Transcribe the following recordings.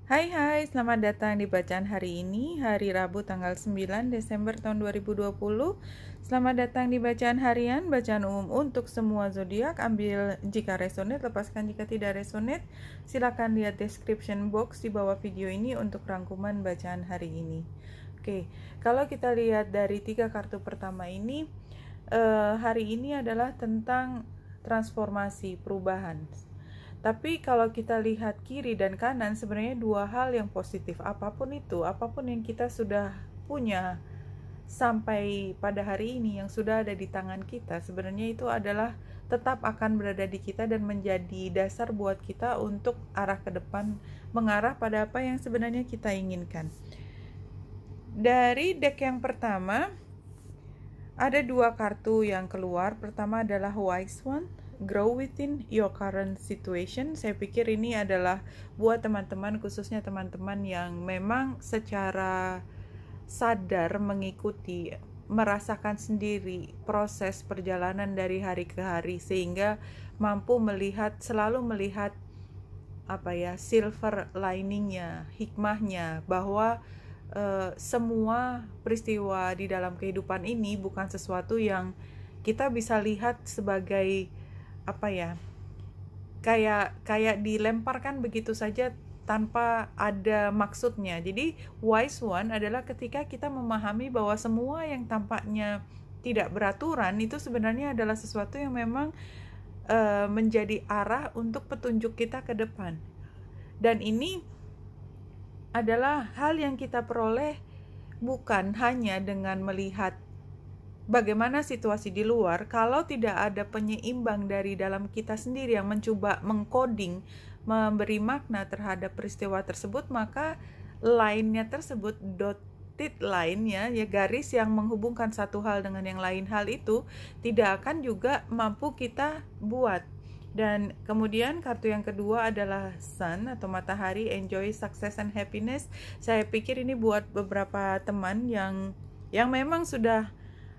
Hai, selamat datang di bacaan hari ini, hari Rabu tanggal 9 Desember tahun 2020. Selamat datang di bacaan harian, bacaan umum untuk semua zodiak. Ambil jika resonate, lepaskan jika tidak resonate. Silakan lihat description box di bawah video ini untuk rangkuman bacaan hari ini. Oke, kalau kita lihat dari 3 kartu pertama ini, hari ini adalah tentang transformasi, perubahan. Tapi kalau kita lihat kiri dan kanan, sebenarnya dua hal yang positif. Apapun itu, apapun yang kita sudah punya sampai pada hari ini yang sudah ada di tangan kita, sebenarnya itu adalah tetap akan berada di kita dan menjadi dasar buat kita untuk arah ke depan, mengarah pada apa yang sebenarnya kita inginkan. Dari deck yang pertama, ada dua kartu yang keluar. Pertama adalah Wise One, Grow within your current situation. Saya pikir ini adalah buat teman-teman, khususnya teman-teman yang memang secara sadar mengikuti, merasakan sendiri proses perjalanan dari hari ke hari, sehingga mampu melihat, selalu melihat silver liningnya, hikmahnya, bahwa semua peristiwa di dalam kehidupan ini bukan sesuatu yang kita bisa lihat sebagai kayak dilemparkan begitu saja tanpa ada maksudnya. Jadi wise one adalah ketika kita memahami bahwa semua yang tampaknya tidak beraturan itu sebenarnya adalah sesuatu yang memang menjadi arah untuk petunjuk kita ke depan. Dan ini adalah hal yang kita peroleh bukan hanya dengan melihat bagaimana situasi di luar. Kalau tidak ada penyeimbang dari dalam kita sendiri yang mencoba mengcoding, memberi makna terhadap peristiwa tersebut, maka line-nya tersebut, dotted line-nya, ya garis yang menghubungkan satu hal dengan yang lain hal itu, tidak akan juga mampu kita buat. Dan kemudian kartu yang kedua adalah Sun atau matahari, enjoy success and happiness. Saya pikir ini buat beberapa teman yang memang sudah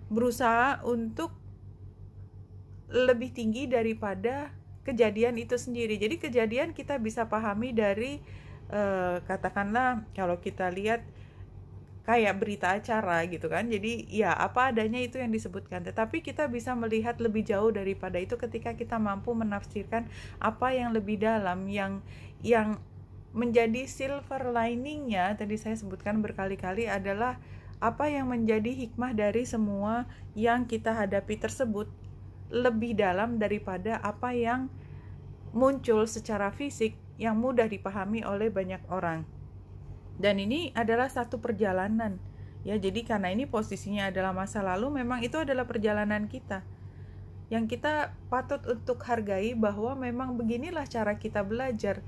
berusaha untuk lebih tinggi daripada kejadian itu sendiri. Jadi kejadian kita bisa pahami dari katakanlah kalau kita lihat kayak berita acara gitu kan. Jadi ya apa adanya itu yang disebutkan. Tetapi kita bisa melihat lebih jauh daripada itu ketika kita mampu menafsirkan apa yang lebih dalam, yang menjadi silver liningnya. Tadi saya sebutkan berkali-kali adalah apa yang menjadi hikmah dari semua yang kita hadapi tersebut lebih dalam daripada apa yang muncul secara fisik yang mudah dipahami oleh banyak orang. Dan ini adalah satu perjalanan, ya. Jadi karena ini posisinya adalah masa lalu, memang itu adalah perjalanan kita yang kita patut untuk hargai, bahwa memang beginilah cara kita belajar.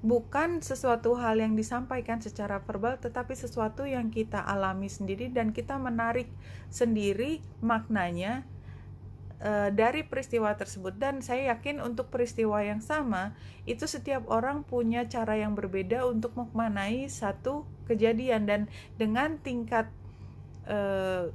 Bukan sesuatu hal yang disampaikan secara verbal, tetapi sesuatu yang kita alami sendiri dan kita menarik sendiri maknanya dari peristiwa tersebut. Dan saya yakin untuk peristiwa yang sama, itu setiap orang punya cara yang berbeda untuk memaknai satu kejadian, dan dengan tingkat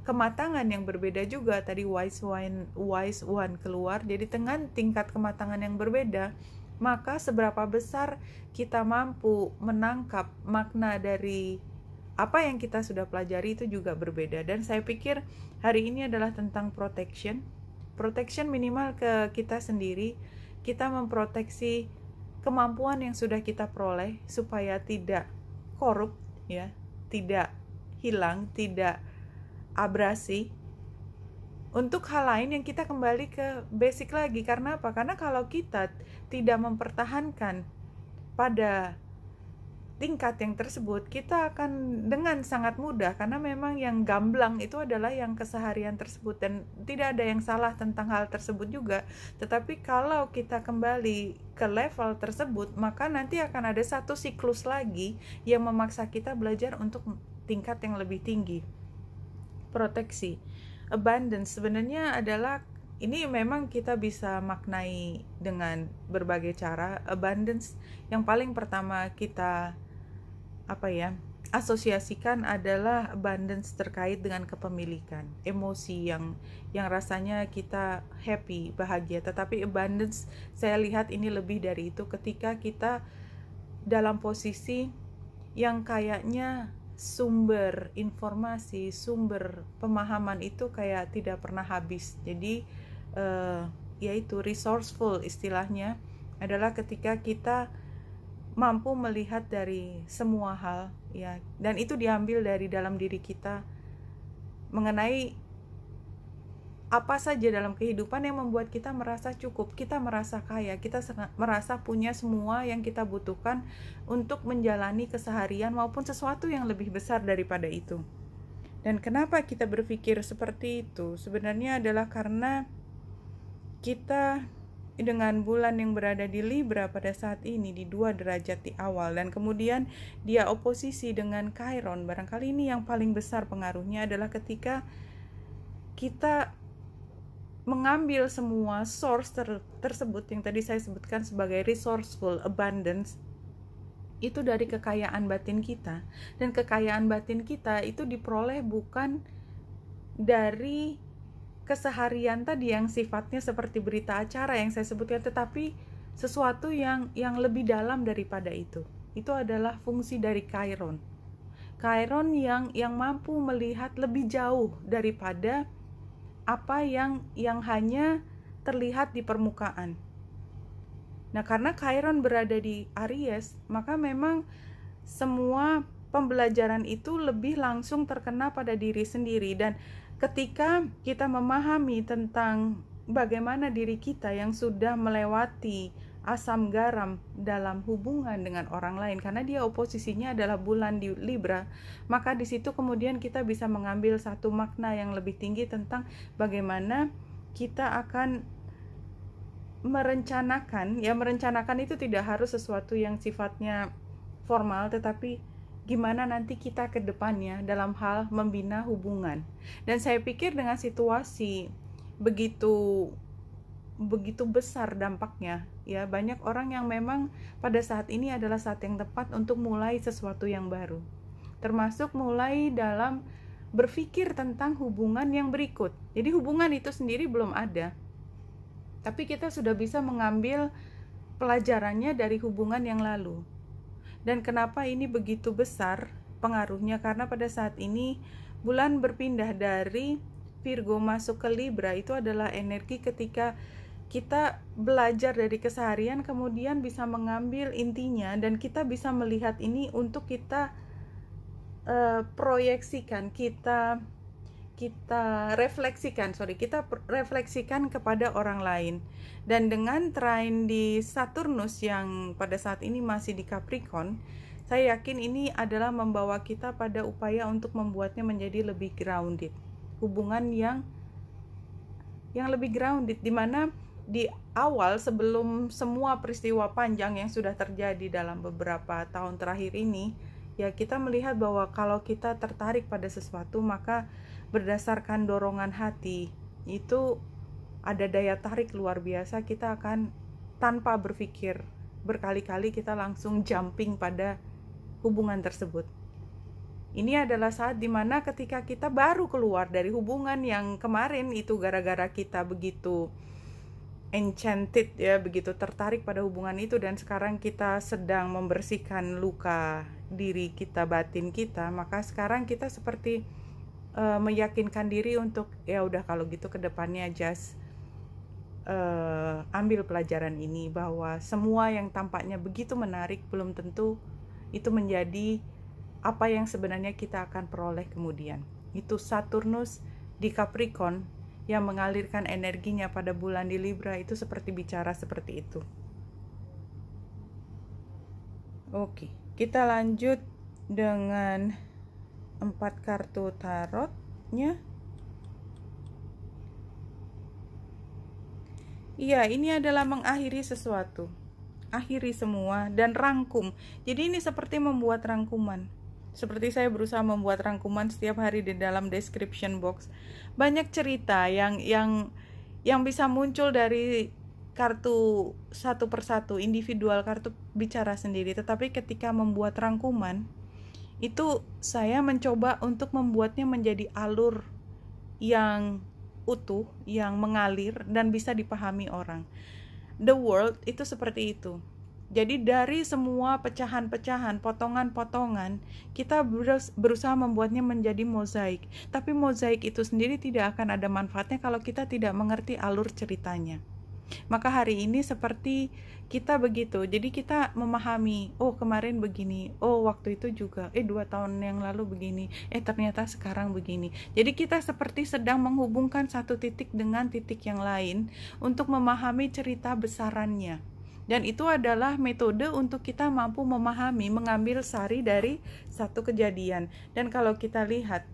kematangan yang berbeda juga. Tadi wise one keluar, jadi dengan tingkat kematangan yang berbeda, maka seberapa besar kita mampu menangkap makna dari apa yang kita sudah pelajari itu juga berbeda. Dan saya pikir hari ini adalah tentang protection minimal ke kita sendiri. Kita memproteksi kemampuan yang sudah kita peroleh supaya tidak korup, ya, tidak hilang, tidak abrasi. Untuk hal lain yang kita kembali ke basic lagi. Karena apa? Karena kalau kita tidak mempertahankan pada tingkat yang tersebut, kita akan dengan sangat mudah, karena memang yang gamblang itu adalah yang keseharian tersebut, dan tidak ada yang salah tentang hal tersebut juga. Tetapi kalau kita kembali ke level tersebut, maka nanti akan ada satu siklus lagi yang memaksa kita belajar untuk tingkat yang lebih tinggi. Proteksi, abundance sebenarnya adalah, ini memang kita bisa maknai dengan berbagai cara. Abundance yang paling pertama kita asosiasikan adalah abundance terkait dengan kepemilikan, emosi yang rasanya kita happy, bahagia. Tetapi abundance saya lihat ini lebih dari itu, ketika kita dalam posisi yang kayaknya sumber informasi, sumber pemahaman itu kayak tidak pernah habis. Jadi yaitu resourceful istilahnya adalah ketika kita mampu melihat dari semua hal, ya, dan itu diambil dari dalam diri kita mengenai apa saja dalam kehidupan yang membuat kita merasa cukup, kita merasa kaya, kita merasa punya semua yang kita butuhkan untuk menjalani keseharian maupun sesuatu yang lebih besar daripada itu. Dan kenapa kita berpikir seperti itu? Sebenarnya adalah karena kita dengan bulan yang berada di Libra pada saat ini di 2 derajat di awal, dan kemudian dia oposisi dengan Chiron. Barangkali ini yang paling besar pengaruhnya adalah ketika kita mengambil semua source tersebut yang tadi saya sebutkan sebagai resourceful abundance itu dari kekayaan batin kita, dan kekayaan batin kita itu diperoleh bukan dari keseharian tadi yang sifatnya seperti berita acara yang saya sebutkan, tetapi sesuatu yang lebih dalam daripada itu. Itu adalah fungsi dari Chiron. Chiron yang mampu melihat lebih jauh daripada apa yang hanya terlihat di permukaan. Nah, karena Chiron berada di Aries, maka memang semua pembelajaran itu lebih langsung terkena pada diri sendiri. Dan ketika kita memahami tentang bagaimana diri kita yang sudah melewati asam garam dalam hubungan dengan orang lain, karena dia oposisinya adalah bulan di Libra, maka di situ kemudian kita bisa mengambil satu makna yang lebih tinggi tentang bagaimana kita akan merencanakan. Ya, merencanakan itu tidak harus sesuatu yang sifatnya formal, tetapi gimana nanti kita ke depannya dalam hal membina hubungan. Dan saya pikir dengan situasi begitu besar dampaknya, ya, banyak orang yang memang pada saat ini adalah saat yang tepat untuk mulai sesuatu yang baru, termasuk mulai dalam berpikir tentang hubungan yang berikut. Jadi hubungan itu sendiri belum ada, tapi kita sudah bisa mengambil pelajarannya dari hubungan yang lalu. Dan kenapa ini begitu besar pengaruhnya? Karena pada saat ini bulan berpindah dari Virgo masuk ke Libra. Itu adalah energi ketika kita belajar dari keseharian, kemudian bisa mengambil intinya, dan kita bisa melihat ini untuk kita proyeksikan, kita refleksikan kepada orang lain. Dan dengan trine di Saturnus yang pada saat ini masih di Capricorn, saya yakin ini adalah membawa kita pada upaya untuk membuatnya menjadi lebih grounded, hubungan yang lebih grounded, di mana di awal sebelum semua peristiwa panjang yang sudah terjadi dalam beberapa tahun terakhir ini, ya, kita melihat bahwa kalau kita tertarik pada sesuatu, maka berdasarkan dorongan hati itu ada daya tarik luar biasa. Kita akan tanpa berpikir berkali-kali kita langsung jumping pada hubungan tersebut. Ini adalah saat dimana ketika kita baru keluar dari hubungan yang kemarin itu gara-gara kita begitu enchanted, ya, begitu tertarik pada hubungan itu, dan sekarang kita sedang membersihkan luka diri kita, batin kita, maka sekarang kita seperti meyakinkan diri untuk ya udah kalau gitu ke depannya just ambil pelajaran ini, bahwa semua yang tampaknya begitu menarik belum tentu itu menjadi apa yang sebenarnya kita akan peroleh kemudian. Itu Saturnus di Capricorn yang mengalirkan energinya pada bulan di Libra itu seperti bicara seperti itu. Oke, kita lanjut dengan 4 kartu tarotnya. Iya, ini adalah mengakhiri sesuatu, akhiri semua dan rangkum. Jadi ini seperti membuat rangkuman. Seperti saya berusaha membuat rangkuman setiap hari di dalam description box. Banyak cerita yang bisa muncul dari kartu satu persatu, individual kartu bicara sendiri. Tetapi ketika membuat rangkuman, itu saya mencoba untuk membuatnya menjadi alur yang utuh, yang mengalir dan bisa dipahami orang. The world itu seperti itu. Jadi dari semua pecahan-pecahan, potongan-potongan, kita berusaha membuatnya menjadi mozaik. Tapi mozaik itu sendiri tidak akan ada manfaatnya kalau kita tidak mengerti alur ceritanya. Maka hari ini seperti kita begitu. Jadi kita memahami, oh kemarin begini, oh waktu itu juga, 2 tahun yang lalu begini, ternyata sekarang begini. Jadi kita seperti sedang menghubungkan satu titik dengan titik yang lain untuk memahami cerita besarannya. Dan itu adalah metode untuk kita mampu memahami, mengambil sari dari satu kejadian. Dan kalau kita lihat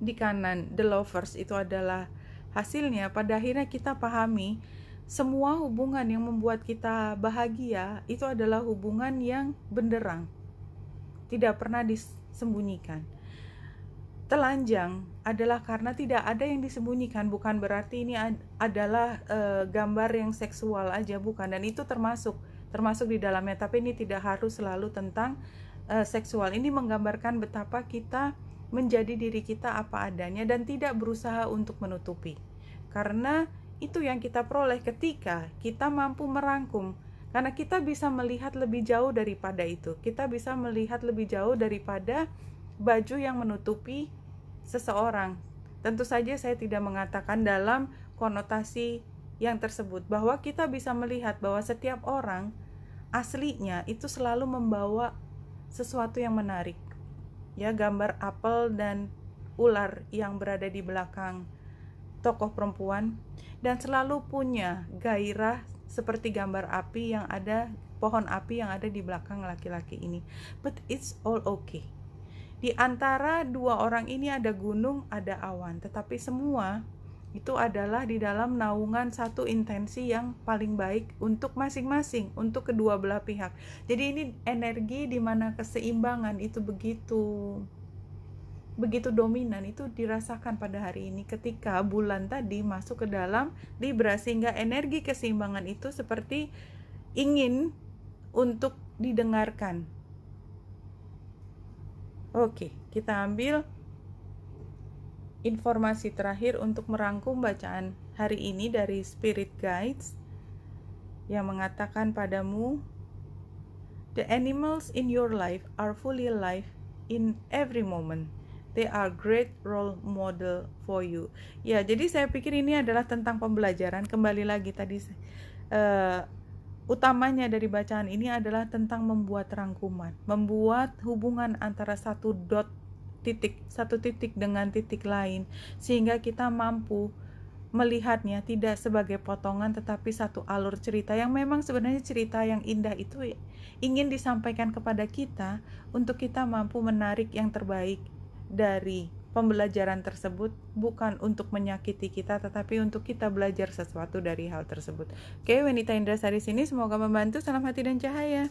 di kanan, The Lovers itu adalah hasilnya, pada akhirnya kita pahami semua hubungan yang membuat kita bahagia itu adalah hubungan yang benderang, tidak pernah disembunyikan. Telanjang adalah karena tidak ada yang disembunyikan, bukan berarti ini adalah gambar yang seksual aja, bukan, dan itu termasuk di dalamnya, tapi ini tidak harus selalu tentang seksual. Ini menggambarkan betapa kita menjadi diri kita apa adanya dan tidak berusaha untuk menutupi, karena itu yang kita peroleh ketika kita mampu merangkum, karena kita bisa melihat lebih jauh daripada itu. Kita bisa melihat lebih jauh daripada baju yang menutupi seseorang. Tentu saja saya tidak mengatakan dalam konotasi yang tersebut bahwa kita bisa melihat bahwa setiap orang aslinya itu selalu membawa sesuatu yang menarik. Ya, gambar apel dan ular yang berada di belakang tokoh perempuan, dan selalu punya gairah seperti gambar api yang ada, pohon api yang ada di belakang laki-laki ini. But it's all okay. Di antara dua orang ini ada gunung, ada awan, tetapi semua itu adalah di dalam naungan satu intensi yang paling baik untuk masing-masing, untuk kedua belah pihak. Jadi ini energi di mana keseimbangan itu begitu dominan, itu dirasakan pada hari ini ketika bulan tadi masuk ke dalam Libra, sehingga energi keseimbangan itu seperti ingin untuk didengarkan. Oke, kita ambil informasi terakhir untuk merangkum bacaan hari ini dari Spirit Guides yang mengatakan padamu, the animals in your life are fully alive in every moment. They are great role model for you. Ya, jadi saya pikir ini adalah tentang pembelajaran. Kembali lagi tadi utamanya dari bacaan ini adalah tentang membuat rangkuman, membuat hubungan antara satu titik dengan titik lain, sehingga kita mampu melihatnya tidak sebagai potongan tetapi satu alur cerita yang memang sebenarnya cerita yang indah itu ingin disampaikan kepada kita untuk kita mampu menarik yang terbaik dari pembelajaran tersebut, bukan untuk menyakiti kita tetapi untuk kita belajar sesuatu dari hal tersebut. Oke, Wenita Indrasari sini, semoga membantu. Salam hati dan cahaya.